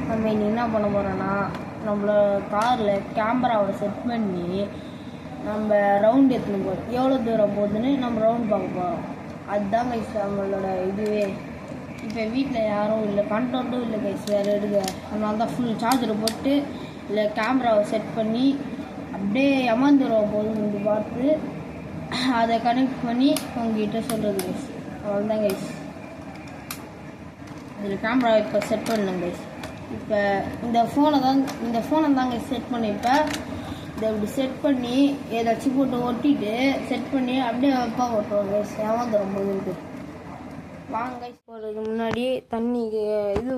நம்ம இனி என்ன பண்ண போகிறோன்னா நம்மளோட காரில் கேமராவை செட் பண்ணி நம்ம ரவுண்ட் எடுத்துன்னு போகிறோம். எவ்வளோ தூரம் போகுதுன்னு நம்ம ரவுண்ட் பார்க்க போகிறோம். அதுதான் கைஸ் நம்மளோட இதுவே. இப்போ வீட்டில் யாரும் இல்லை, கண்ட்ரோலும் இல்லை கைஸ் வேறு எடுக்க. அதனால தான் ஃபுல் சார்ஜரை போட்டு இல்லை கேமராவை செட் பண்ணி அப்படியே எமாந்துருவோம் போதுன்னு பார்த்து அதை கனெக்ட் பண்ணி உங்ககிட்ட சொல்கிறது கைஸ். அவ்வளோதான் கைஸ். இதில் கேமரா இப்போ செட் பண்ணேன் கைஸ். இப்போ இந்த ஃபோனை தாங்க செட் பண்ணிப்பேன். இதை இப்படி செட் பண்ணி ஏதாச்சும் போட்டு ஒட்டிட்டு செட் பண்ணி அப்படியே வைப்பா ஓட்டுவோம் கைஸ். ஏமாந்துடும் போது வாங்க கைஸ். போகிறதுக்கு முன்னாடி தண்ணிக்கு இது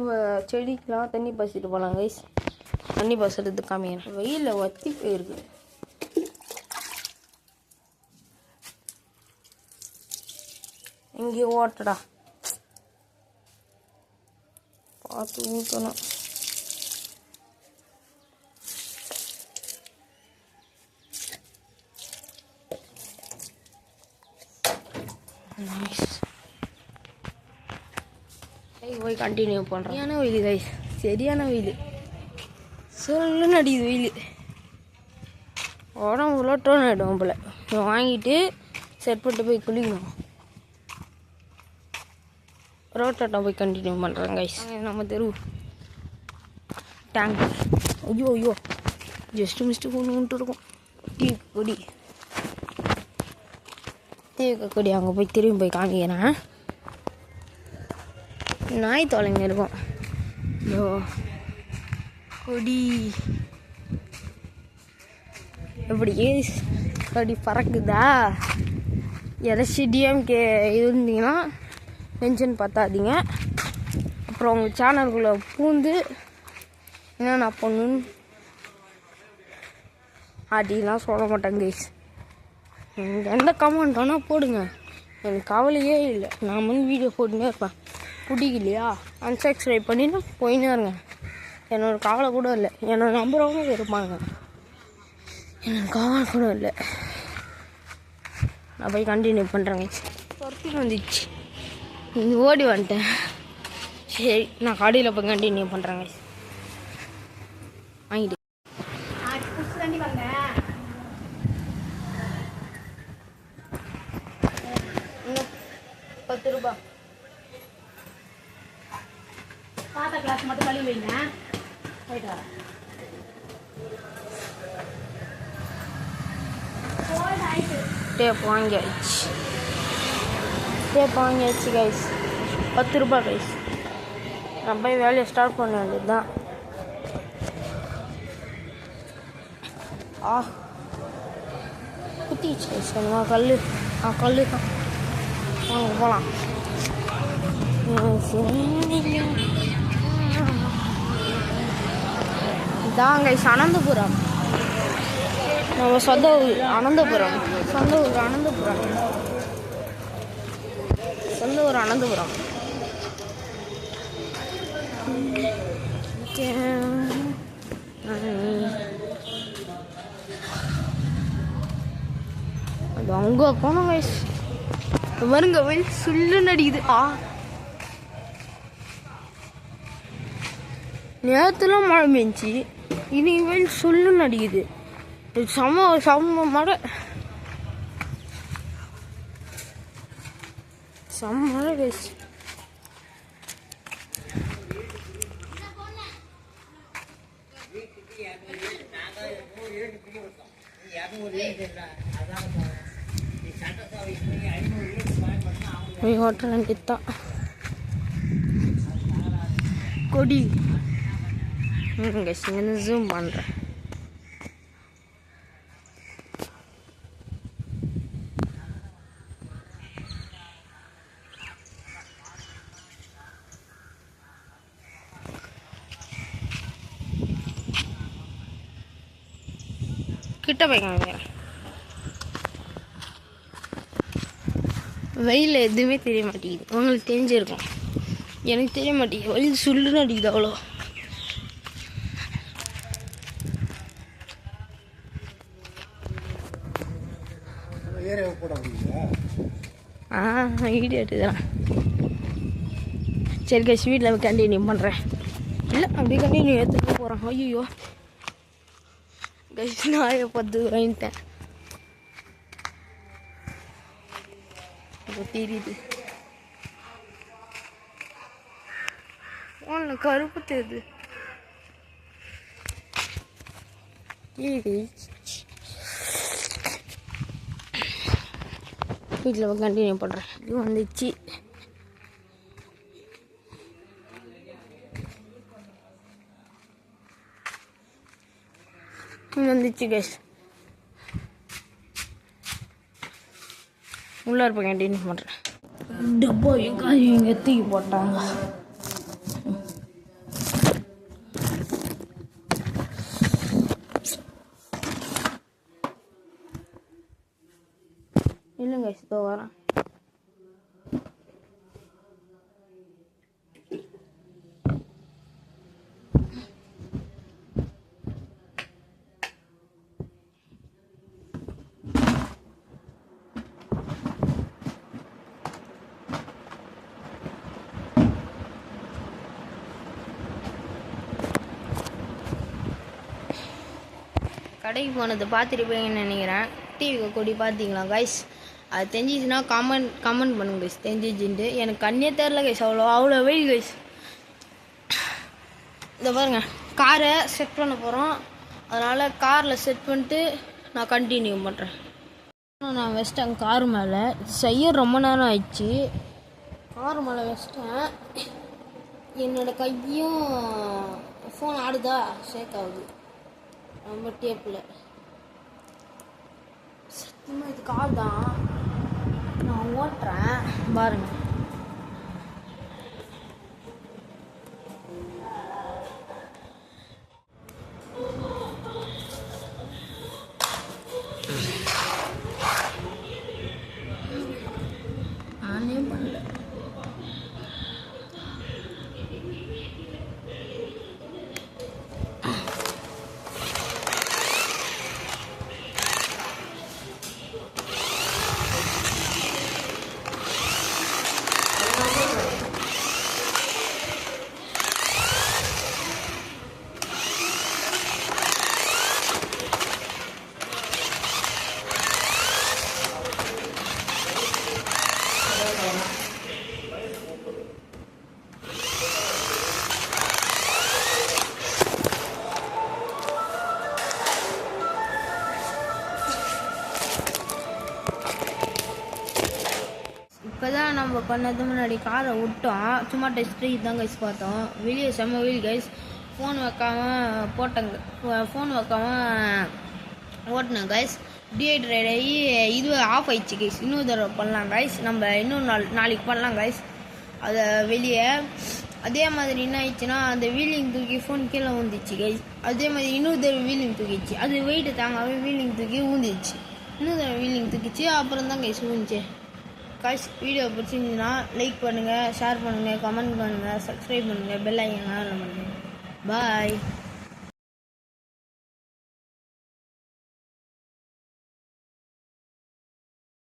செடிக்கெலாம் தண்ணி பாய்ச்சிட்டு போகலாம் கைஸ். தண்ணி பாய்ச்சறது காமிக்கிறேன். வெயிலில் வத்தி போயிருக்கு. இங்கே ஓட்டடா பார்த்து ஊற்றணும். போய் கண்டினியூ பண்ணுறேன். சரியான வெயில் கைஸ், சரியான வெயில். சொல்லுன்னு அடிக்குது வெயில். உடம்புல டோன் ஆகிடும் போல். வாங்கிட்டு செட் பண்ணிட்டு போய் குளிக்கணும். ரோட்டாட்டம் போய் கண்டினியூ பண்ணுறேன் கைஸ். நம்ம தெரு டேங்க். ஐயோ ஜஸ்ட்டு மிஸ்ட்டு கொண்டு இருக்கும். கொடி தீவிக்க கொடி அங்கே போய் திரும்பி போய் காமிக்கிறேன். நாய் தொலைங்க இருக்கும். ஐயோ கொடி எப்படி கொடி பறக்குதா? யாராச்சும் டிஎம்கே இருந்தீங்கன்னா மென்ஷன் பார்த்தாதீங்க. அப்புறம் உங்கள் சேனலுக்குள்ளே பூந்து என்னென்ன பண்ணணுன்னு அப்படிலாம் சொல்ல மாட்டேங்க கைஸ். எந்த கமெண்ட் வேணால் போடுங்க, எனக்கு கவலையே இல்லை. நான் வந்து வீடியோ போட்டுன்னே இருப்பேன். பிடிக்கலையா அன்சப்ஸ்கிரைப் பண்ணிட்டு போயின்னே இருங்க. என்னோட கவலை கூட இல்லை. என்னோட நம்புறவங்க இருப்பாங்க, எனக்கு கவலை கூட இல்லை. நான் போய் கண்டினியூ பண்ணுறேங்க. பொறுத்து வந்துச்சு, ஓடி வந்துட்டேன். சரி நான் கடையில் போய் கண்டினியூ பண்ணுறேங்க. வாங்கிட்டு 10 ரூபா. பாத்த கிளாஸ் மட்டும் கழுவி வைங்க. போயிட்டு வரேன். டேப் வாங்கியாச்சு கைஸ். 10 ரூபா கைஸ். நான் போய் வேலையை ஸ்டார்ட் பண்ண வேண்டியது தான். குத்திச்சு கைஸ். கல் தான். வாங்க போகலாம். இதான் கைஸ் அனந்தபுரம். நம்ம சொந்த ஊர் அனந்தபுரம். சொந்த ஊர் அனந்தபுரம். அது அங்கே போனோம் கைஸ். வருங்க வெயில் சுள்ளுன்னு அடிக்குது. நேரத்துலாம் மழை பெஞ்சி, இன்னைக்கு வெயில் சுள்ளுன்னு அடிக்குது. செம்ம மழை கைஸ். ஹோட்டல் வேண்டியதுதான். கொடி இங்கே ஜூம் பண்ணுறேன். கிட்ட போய்க்காங்க. வெயில் எதுவுமே தெரிய மாட்டேங்குது. உங்களுக்கு தெரிஞ்சிருக்கும், எனக்கு தெரிய மாட்டேங்குது. வெயில் சுள்ளுன்னு அடிக்குது. அவ்வளோ வீடியோ எடுத்துக்கிறேன். சரி கைஸ், வீட்டில் கண்டினியூ பண்ணுறேன். இல்லை அப்படியே கண்டினியூ எடுத்துகிட்டு போகிறேன். ஐயோ கைஸ், நான் 10 வாங்கிட்டேன். தெரியுது ஒன்று கருப்பு தெரியுது. வீட்டில் கண்டினியூ பண்ணுறேன். இது வந்துச்சு. வந்துச்சு கேஸ். உள்ளே இருப்பேன். கண்டினியூ பண்ணுறேன். டப்பா எங்கே தூக்கி போட்டாங்க. இல்லைங்க இதோ வரேன். கடைக்கு போனது பார்த்துருப்பீங்கன்னு நினைக்கிறேன். டிவி கொடி பார்த்தீங்களா கைஸ்? அது தெரிஞ்சிச்சுன்னா கமெண்ட் பண்ணுங்க கைஸ். தெரிஞ்சிச்சுன்ட்டு எனக்கு கண்ணே தெரில கைஸ். அவ்வளோ வெயில் கைஸ். இதை பாருங்க, காரை செட் பண்ண போகிறோம். அதனால் காரில் செட் பண்ணிட்டு நான் கண்டினியூ பண்ணுறேன். நான் வச்சிட்டேன் கார் மேலே. செய்ய ரொம்ப நேரம் ஆயிடுச்சு. கார் மேலே வச்சிட்டேன். என்னோடய கையும் ஃபோன் ஆடுதா, ஷேக் ஆகுது ரொம்ப டேப்பில். சத்தியமாக இது கார் தான், நான் ஓட்டுறேன் பாருங்க. நானே பண்ணல. இப்போ தான் நம்ம பண்ணது முன்னாடி காரை விட்டோம். சும்மா டெஸ்ட் தான் கைஸ் பார்த்தோம். வெளியே செம்ம வெயில் கைஸ். ஃபோன் வைக்காமல் ஓட்டினேன் கைஸ். டீஹைட்ரேட் ஆகி இது ஆஃப் ஆயிடுச்சு கைஸ். இன்னொரு தடவை பண்ணலாம் கைஸ். நம்ம இன்னொரு நாளைக்கு பண்ணலாம் கைஸ். அதை வெளியே அதே மாதிரி என்ன ஆயிடுச்சுன்னா, அந்த வீலிங் தூக்கி ஃபோன் கீழே ஊந்துச்சு கைஸ். அதே மாதிரி இன்னொரு தடவை வீலிங் தூக்கிச்சு. அது வெயிட்டு தாங்காமல் வீலிங் தூக்கி ஊந்துச்சு. இன்னொரு தடவை வீலிங் தூக்கிச்சு. அப்புறம் தான் கைஸ் ஊந்துச்சு. கைஸ், வீடியோ பிடிச்சிருந்துச்சுன்னா லைக் பண்ணுங்கள், ஷேர் பண்ணுங்கள், கமெண்ட் பண்ணுங்கள், சப்ஸ்கிரைப் பண்ணுங்கள், பெல் ஐக்கான் பண்ணுங்கள். பாய்.